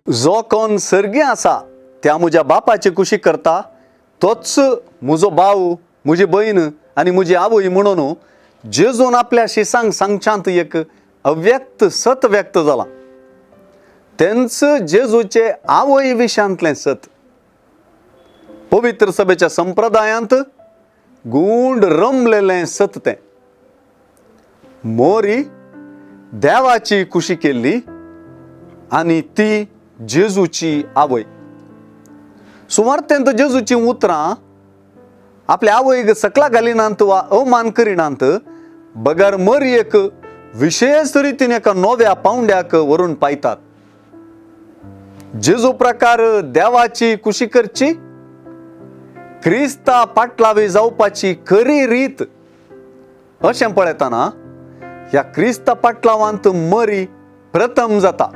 जो कोण सर्गी आसा त्या म्हज्या बापाची कुशी करता तोच म्हजो भाव, म्हजी बहीण आनी म्हजी आवय म्हणून जेजून आपल्या शिसांक सांगच्यांत एक अव्यक्त सत व्यक्त जाला. तेंच जेजूचे आवय विशांतलें सत पवित्र सभेच्या संप्रदायांत गूंड रमलेलें सत तें. मोरी देवाची कुशी केल्ली आनी ती जेजूची आवय. सुवार्थेंत जेजूची उतरां आपल्या आवयक सकला घालिनांत वा अवमान करिनांत, बगर मरयेक विशेष रितीन एका नव्या पावंड्याक व्हरून पायतात. जेजू प्रकार देवाची कुशी करची, क्रिस्ता पाटलावी जावपाची खरी रीत अशें पळयतना ह्या क्रिस्ता पाटलावांत मरी प्रथम जाता.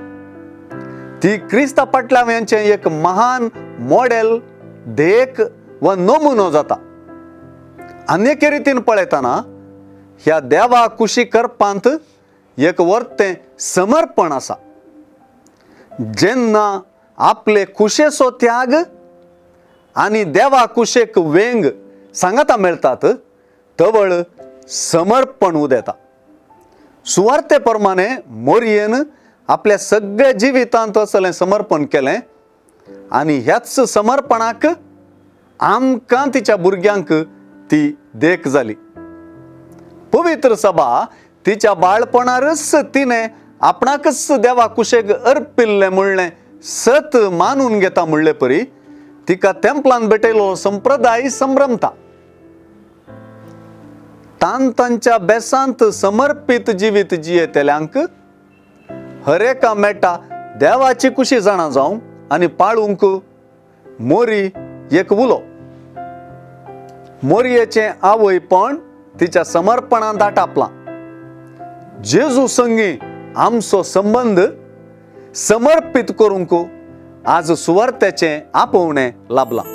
ती क्रिस्ता पाटलाव्यांचें एक महान मॉडेल, देख वा नमुनो जाता. आनी एके रितीन पळयतना ह्या देवा कुशी करपांत एक वर्तें समर्पण आसा. जेन्ना आपले कुशेचो त्याग आनी देवा कुशेक वेंग सांगाता मेळटात, तवळ समर्पण उदेता. सुवार्ते प्रमाणे मोरयेन आपल्या सगळ्या जिवितांत असलें समर्पण केलें आनी ह्याच समर्पणाक आमकां तिच्या भुरग्यांक ती देख जाली. पवित्र सभा तिच्या बाळपणारच तिने आपणाकच देवा कुशेक अर्पिल्लें म्हणलें सत मानून घेता म्हणले परी तिका तेंपलान भेटयलो संप्रदाय संभ्रमता. तांच्या बेसांत समर्पित जिवीत जियेतल्यांक हरेका मेटा देवाची कुशी जाणा जावं आनी पाळूंक मोरी एक उलो. मोरयेचें आवयपण तिच्या समर्पणांत दाटापलां. जेजू संगी आमचो संबंध समर्पित करूंक आज सुवार्थेचें आपोवणें लाभलां.